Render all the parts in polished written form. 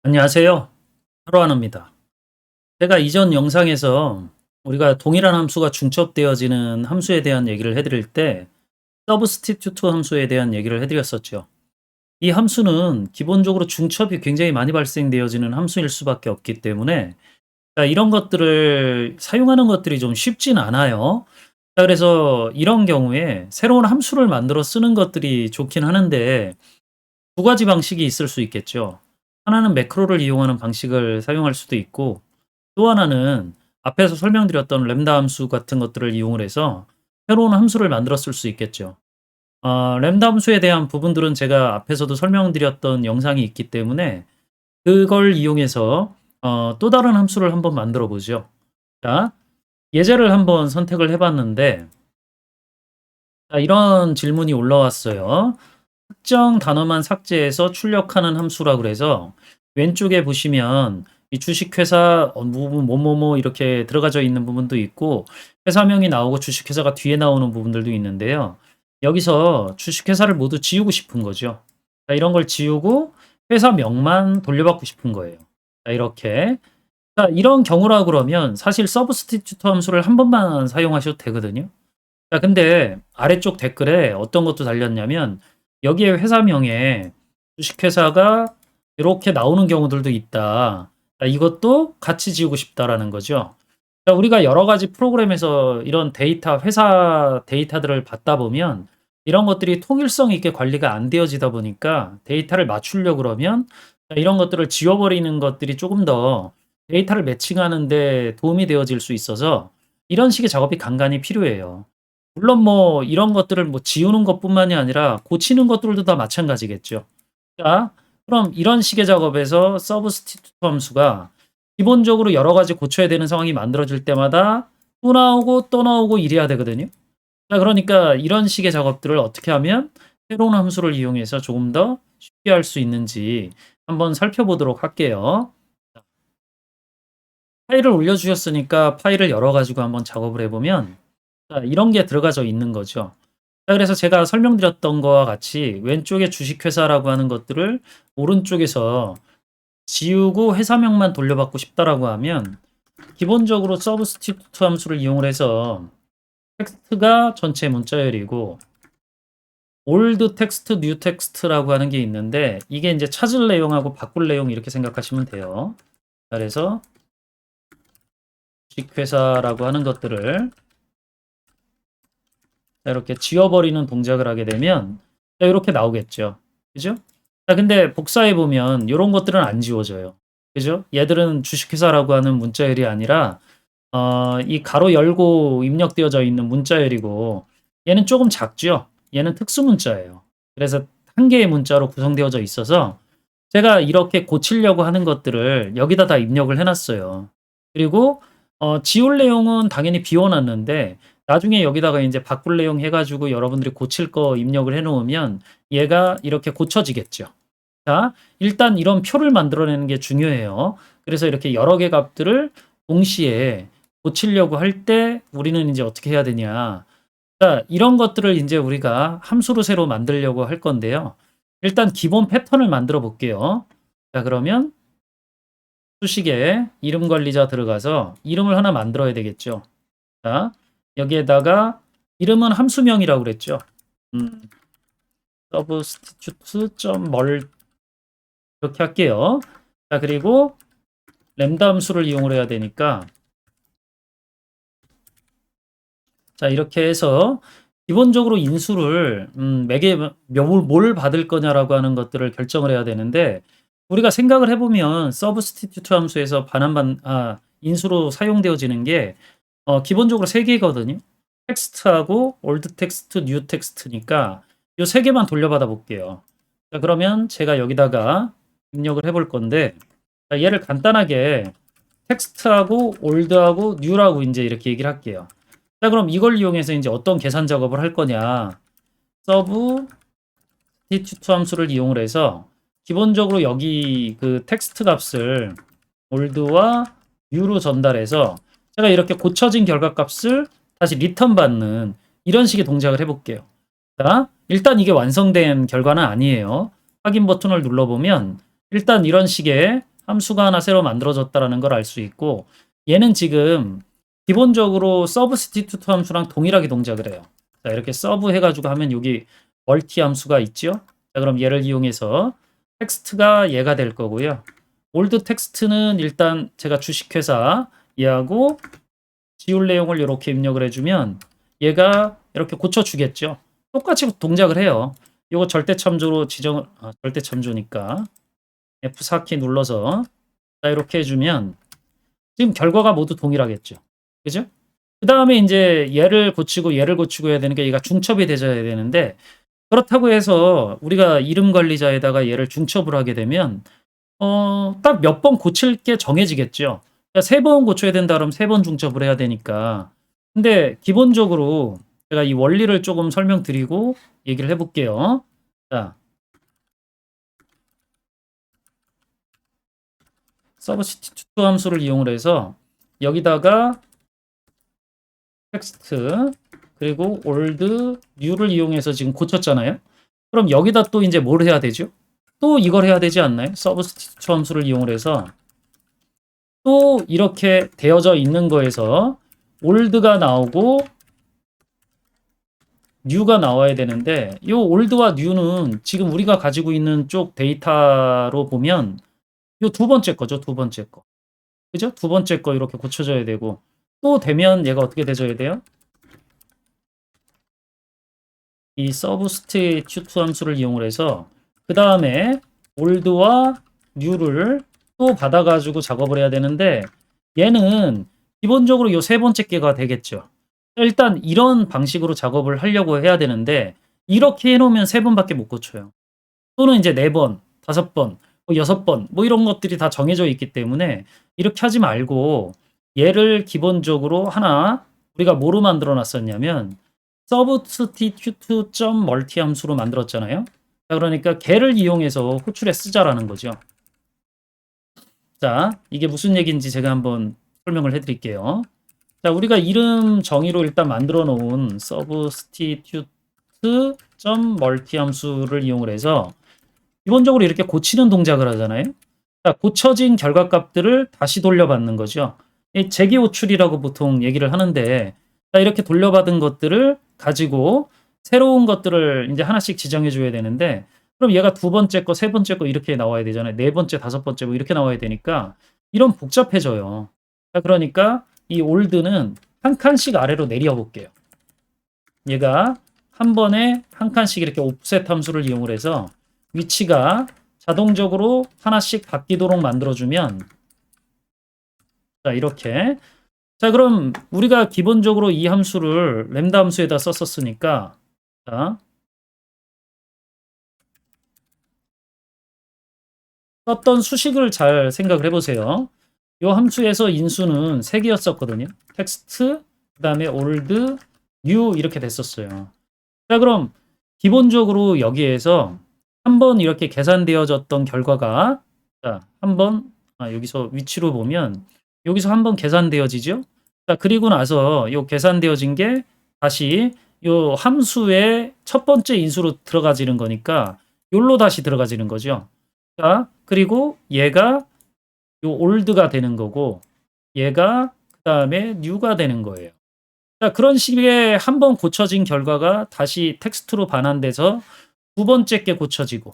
안녕하세요. 하루하나입니다. 제가 이전 영상에서 우리가 동일한 함수가 중첩되어지는 함수에 대한 얘기를 해드릴 때 서브스티튜트 함수에 대한 얘기를 해드렸었죠. 이 함수는 기본적으로 중첩이 굉장히 많이 발생되어지는 함수일 수밖에 없기 때문에 이런 것들을 사용하는 것들이 좀 쉽진 않아요. 그래서 이런 경우에 새로운 함수를 만들어 쓰는 것들이 좋긴 하는데 두 가지 방식이 있을 수 있겠죠. 하나는 매크로를 이용하는 방식을 사용할 수도 있고 또 하나는 앞에서 설명드렸던 램다 함수 같은 것들을 이용을 해서 새로운 함수를 만들어 쓸 수 있겠죠. 램다 함수에 대한 부분들은 제가 앞에서도 설명드렸던 영상이 있기 때문에 그걸 이용해서 또 다른 함수를 한번 만들어 보죠. 자, 예제를 한번 선택을 해 봤는데 이런 질문이 올라왔어요. 특정 단어만 삭제해서 출력하는 함수라 그래서 왼쪽에 보시면 이 주식회사 뭐뭐뭐 이렇게 들어가져 있는 부분도 있고 회사명이 나오고 주식회사가 뒤에 나오는 부분들도 있는데요. 여기서 주식회사를 모두 지우고 싶은 거죠. 이런 걸 지우고 회사명만 돌려받고 싶은 거예요. 이렇게. 이런 경우라 그러면 사실 서브스티튜트 함수를 한 번만 사용하셔도 되거든요. 근데 아래쪽 댓글에 어떤 것도 달렸냐면 여기에 회사명에 주식회사가 이렇게 나오는 경우들도 있다. 이것도 같이 지우고 싶다라는 거죠. 우리가 여러 가지 프로그램에서 이런 데이터, 회사 데이터들을 받다 보면 이런 것들이 통일성 있게 관리가 안 되어지다 보니까 데이터를 맞추려고 그러면 이런 것들을 지워버리는 것들이 조금 더 데이터를 매칭하는 데 도움이 되어질 수 있어서 이런 식의 작업이 간간히 필요해요. 물론 뭐 이런 것들을 뭐 지우는 것뿐만이 아니라 고치는 것들도 다 마찬가지겠죠. 자, 그럼 이런 식의 작업에서 서브스티튜트 함수가 기본적으로 여러 가지 고쳐야 되는 상황이 만들어질 때마다 또 나오고 또 나오고 이래야 되거든요. 그러니까 이런 식의 작업들을 어떻게 하면 새로운 함수를 이용해서 조금 더 쉽게 할 수 있는지 한번 살펴보도록 할게요. 파일을 올려주셨으니까 파일을 열어가지고 한번 작업을 해보면 이런 게 들어가져 있는 거죠. 그래서 제가 설명드렸던 거와 같이 왼쪽에 주식회사라고 하는 것들을 오른쪽에서 지우고 회사명만 돌려받고 싶다라고 하면 기본적으로 서브스티튜트 함수를 이용을 해서 텍스트가 전체 문자열이고 올드 텍스트, 뉴 텍스트라고 하는 게 있는데 이게 이제 찾을 내용하고 바꿀 내용 이렇게 생각하시면 돼요. 그래서 주식회사라고 하는 것들을 이렇게 지워버리는 동작을 하게 되면 이렇게 나오겠죠. 그죠? 근데 복사해 보면 이런 것들은 안 지워져요. 그죠? 얘들은 주식회사라고 하는 문자열이 아니라 이 가로 열고 입력되어져 있는 문자열이고 얘는 조금 작죠. 얘는 특수 문자예요. 그래서 한 개의 문자로 구성되어져 있어서 제가 이렇게 고치려고 하는 것들을 여기다 다 입력을 해놨어요. 그리고 지울 내용은 당연히 비워놨는데 나중에 여기다가 이제 바꿀 내용 해가지고 여러분들이 고칠 거 입력을 해놓으면 얘가 이렇게 고쳐지겠죠. 자, 일단 이런 표를 만들어내는 게 중요해요. 그래서 이렇게 여러 개 값들을 동시에 고치려고 할 때 우리는 이제 어떻게 해야 되냐. 자, 이런 것들을 이제 우리가 함수로 새로 만들려고 할 건데요. 일단 기본 패턴을 만들어 볼게요. 자, 그러면 수식에 이름 관리자 들어가서 이름을 하나 만들어야 되겠죠. 자, 여기에다가 이름은 함수명이라고 그랬죠. substitute.mul 이렇게 할게요. 자, 그리고 램다 함수를 이용을 해야 되니까 자, 이렇게 해서 기본적으로 인수를 매개 뭘 받을 거냐라고 하는 것들을 결정을 해야 되는데 우리가 생각을 해보면 서브스티튜트 함수에서 인수로 사용되어지는 게 기본적으로 세 개거든요. 텍스트하고 올드 텍스트, 뉴 텍스트니까 이 세 개만 돌려받아 볼게요. 자, 그러면 제가 여기다가 입력을 해볼 건데 얘를 간단하게 텍스트하고 올드하고 뉴라고 이제 이렇게 얘기를 할게요. 자, 그럼 이걸 이용해서 이제 어떤 계산 작업을 할 거냐. 서브스티튜트 함수를 이용을 해서 기본적으로 여기 그 텍스트 값을 올드와 뉴로 전달해서 제가 이렇게 고쳐진 결과값을 다시 리턴 받는 이런 식의 동작을 해볼게요. 자, 일단 이게 완성된 결과는 아니에요. 확인 버튼을 눌러보면 일단 이런 식의 함수가 하나 새로 만들어졌다라는 걸 알 수 있고, 얘는 지금 기본적으로 서브스티튜트 함수랑 동일하게 동작을 해요. 자, 이렇게 서브 해가지고 하면 여기 멀티 함수가 있죠. 자, 그럼 얘를 이용해서 텍스트가 얘가 될 거고요. 올드 텍스트는 일단 제가 주식회사 얘하고 지울 내용을 이렇게 입력을 해주면 얘가 이렇게 고쳐주겠죠. 똑같이 동작을 해요. 이거 절대참조로 절대참조니까 F4키 눌러서 자, 이렇게 해주면 지금 결과가 모두 동일하겠죠. 그죠? 그 다음에 이제 얘를 고치고 해야 되니까 얘가 중첩이 되져야 되는데, 그렇다고 해서 우리가 이름 관리자에다가 얘를 중첩을 하게 되면 딱 몇 번 고칠 게 정해지겠죠. 그러니까 3번 고쳐야 된다 그러면 3번 중첩을 해야 되니까. 근데 기본적으로 제가 이 원리를 조금 설명드리고 얘기를 해볼게요. 자, 서브스티튜트 함수를 이용을 해서 여기다가 텍스트 그리고 올드 뉴를 이용해서 지금 고쳤잖아요. 그럼 여기다 또 이제 뭘 해야 되죠? 또 이걸 해야 되지 않나요? 서브스티튜트 함수를 이용을 해서 또 이렇게 되어져 있는 거에서 올드가 나오고 뉴가 나와야 되는데, 이 올드와 뉴는 지금 우리가 가지고 있는 쪽 데이터로 보면 이 두 번째 거죠. 두 번째 거. 그죠? 두 번째 거 이렇게 고쳐져야 되고, 또 되면 얘가 어떻게 돼져야 돼요? 이 서브스티튜트 함수를 이용을 해서 그 다음에 올드와 뉴를 또 받아가지고 작업을 해야 되는데, 얘는 기본적으로 이 세 번째 개가 되겠죠. 일단 이런 방식으로 작업을 하려고 해야 되는데, 이렇게 해놓으면 3번밖에 못 고쳐요. 또는 이제 4번, 5번, 6번 뭐 이런 것들이 다 정해져 있기 때문에 이렇게 하지 말고 얘를 기본적으로 하나 우리가 뭐로 만들어 놨었냐면 substitute.multi 함수로 만들었잖아요. 자, 그러니까 걔를 이용해서 호출에 쓰자라는 거죠. 자, 이게 무슨 얘기인지 제가 한번 설명을 해드릴게요. 자, 우리가 이름 정의로 일단 만들어 놓은 substitute.multi 함수를 이용을 해서 기본적으로 이렇게 고치는 동작을 하잖아요. 자, 고쳐진 결과값들을 다시 돌려받는 거죠. 이 재기 호출이라고 보통 얘기를 하는데, 자, 이렇게 돌려받은 것들을 가지고 새로운 것들을 이제 하나씩 지정해 줘야 되는데, 그럼 얘가 두 번째 거, 세 번째 거 이렇게 나와야 되잖아요. 네 번째, 다섯 번째 뭐 이렇게 나와야 되니까 이런 복잡해져요. 자, 그러니까 이 올드는 한 칸씩 아래로 내려 볼게요. 얘가 한 번에 한 칸씩 이렇게 옵셋 함수를 이용을 해서 위치가 자동적으로 하나씩 바뀌도록 만들어주면, 자, 이렇게. 자, 그럼 우리가 기본적으로 이 함수를 램다 함수에다 썼었으니까, 자, 썼던 수식을 잘 생각을 해보세요. 이 함수에서 인수는 3개였었거든요. 텍스트, 그 다음에 올드, 뉴 이렇게 됐었어요. 자, 그럼 기본적으로 여기에서 한번 이렇게 계산되어졌던 결과가, 자, 한번 여기서 위치로 보면 여기서 한번 계산되어지죠. 자, 그리고 나서 요 계산되어진 게 다시 요 함수의 첫 번째 인수로 들어가지는 거니까 요로 다시 들어가지는 거죠. 자, 그리고 얘가 요 올드가 되는 거고 얘가 그다음에 뉴가 되는 거예요. 자, 그런 식의 한번 고쳐진 결과가 다시 텍스트로 반환돼서 두 번째 게 고쳐지고,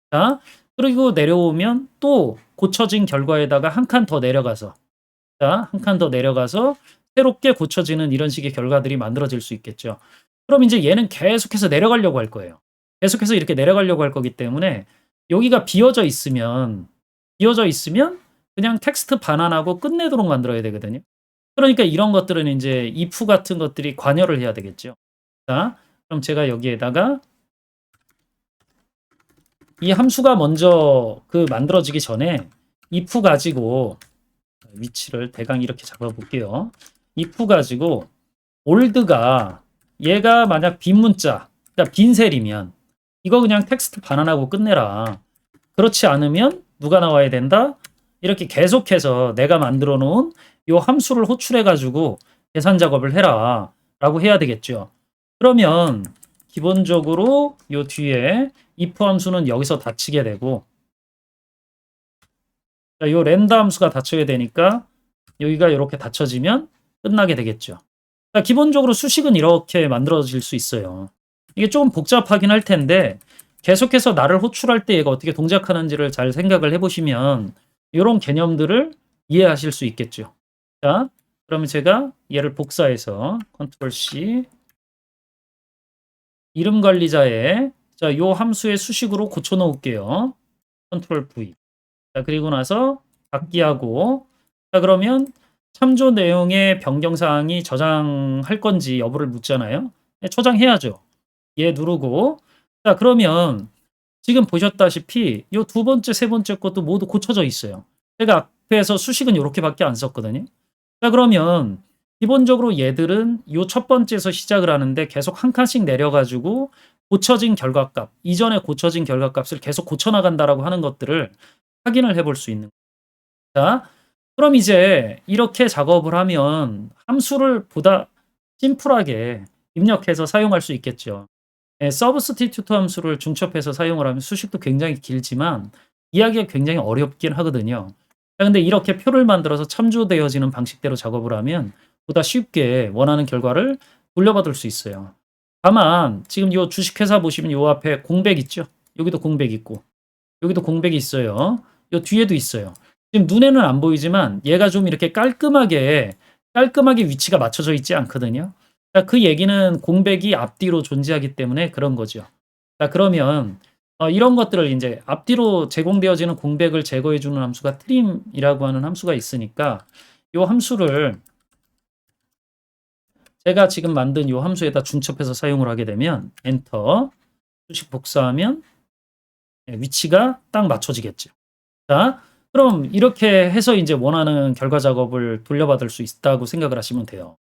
자, 그리고 내려오면 또 고쳐진 결과에다가 한 칸 더 내려가서, 자, 한 칸 더 내려가서 새롭게 고쳐지는 이런 식의 결과들이 만들어질 수 있겠죠. 그럼 이제 얘는 계속해서 내려가려고 할 거예요. 계속해서 이렇게 내려가려고 할 거기 때문에 여기가 비어져 있으면 그냥 텍스트 반환하고 끝내도록 만들어야 되거든요. 그러니까 이런 것들은 이제 if 같은 것들이 관여를 해야 되겠죠. 자, 그럼 제가 여기에다가 이 함수가 먼저 만들어지기 전에 if 가지고 위치를 대강 이렇게 잡아볼게요. if 가지고 old가 얘가 만약 빈 문자, 그러니까 빈 셀이면 이거 그냥 텍스트 반환하고 끝내라. 그렇지 않으면 누가 나와야 된다? 이렇게 계속해서 내가 만들어 놓은 이 함수를 호출해 가지고 계산 작업을 해라 라고 해야 되겠죠. 그러면 기본적으로 이 뒤에 if 함수는 여기서 닫히게 되고, 자, 요 랜다 함수가 닫혀야 되니까 여기가 이렇게 닫혀지면 끝나게 되겠죠. 자, 기본적으로 수식은 이렇게 만들어질 수 있어요. 이게 조금 복잡하긴 할 텐데 계속해서 나를 호출할 때 얘가 어떻게 동작하는지를 잘 생각을 해보시면 이런 개념들을 이해하실 수 있겠죠. 자, 그러면 제가 얘를 복사해서 컨트롤 C 이름 관리자에 자, 요 함수의 수식으로 고쳐 놓을게요. 컨트롤 V. 자, 그리고 나서 닫기하고 자, 그러면 참조 내용의 변경 사항이 저장할 건지 여부를 묻잖아요. 네, 저장해야죠. 얘 누르고 자, 그러면 지금 보셨다시피 요 두 번째, 세 번째 것도 모두 고쳐져 있어요. 제가 앞에서 수식은 요렇게밖에 안 썼거든요. 자, 그러면 기본적으로 얘들은 요 첫 번째에서 시작을 하는데 계속 한 칸씩 내려 가지고 고쳐진 결과값, 이전에 고쳐진 결과값을 계속 고쳐 나간다라고 하는 것들을 확인을 해볼 수 있는 자, 그럼 이제 이렇게 작업을 하면 함수를 보다 심플하게 입력해서 사용할 수 있겠죠. 예, 서브스티튜트 함수를 중첩해서 사용을 하면 수식도 굉장히 길지만 이해하기가 굉장히 어렵긴 하거든요. 자, 근데 이렇게 표를 만들어서 참조되어지는 방식대로 작업을 하면 보다 쉽게 원하는 결과를 돌려받을 수 있어요. 다만 지금 요 주식회사 보시면 요 앞에 공백 있죠? 여기도 공백 있고 여기도 공백이 있어요. 요 뒤에도 있어요. 지금 눈에는 안 보이지만 얘가 좀 이렇게 깔끔하게 위치가 맞춰져 있지 않거든요. 자, 그 얘기는 공백이 앞뒤로 존재하기 때문에 그런 거죠. 자, 그러면 이런 것들을 인제 앞뒤로 제공되어지는 공백을 제거해 주는 함수가 trim이라고 하는 함수가 있으니까 요 함수를 제가 지금 만든 요 함수에다 중첩해서 사용을 하게 되면 엔터 수식 복사하면 예, 위치가 딱 맞춰지겠죠. 자, 그럼 이렇게 해서 인제 원하는 결과 작업을 돌려받을 수 있다고 생각을 하시면 돼요.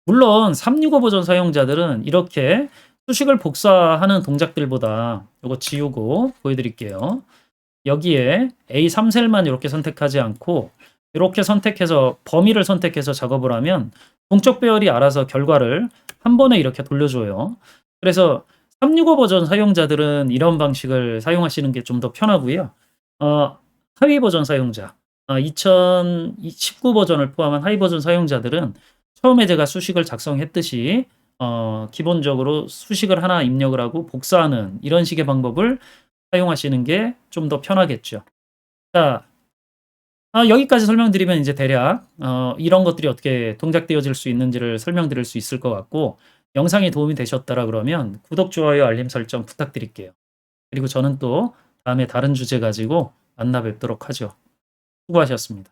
물론 365 버전 사용자들은 이렇게 수식을 복사하는 동작들보다 요거 지우고 보여드릴게요. 여기에 A3 셀만 이렇게 선택하지 않고 이렇게 선택해서 범위를 선택해서 작업을 하면 동적 배열이 알아서 결과를 한 번에 이렇게 돌려줘요. 그래서 365 버전 사용자들은 이런 방식을 사용하시는 게 좀 더 편하고요. 하위 버전 사용자, 2019 버전을 포함한 하위 버전 사용자들은 처음에 제가 수식을 작성했듯이 기본적으로 수식을 하나 입력을 하고 복사하는 이런 식의 방법을 사용하시는 게 좀 더 편하겠죠. 자, 여기까지 설명드리면 이제 대략 이런 것들이 어떻게 동작되어질 수 있는지를 설명드릴 수 있을 것 같고 영상이 도움이 되셨더라 그러면 구독, 좋아요, 알림 설정 부탁드릴게요. 그리고 저는 또 다음에 다른 주제 가지고 만나 뵙도록 하죠. 수고하셨습니다.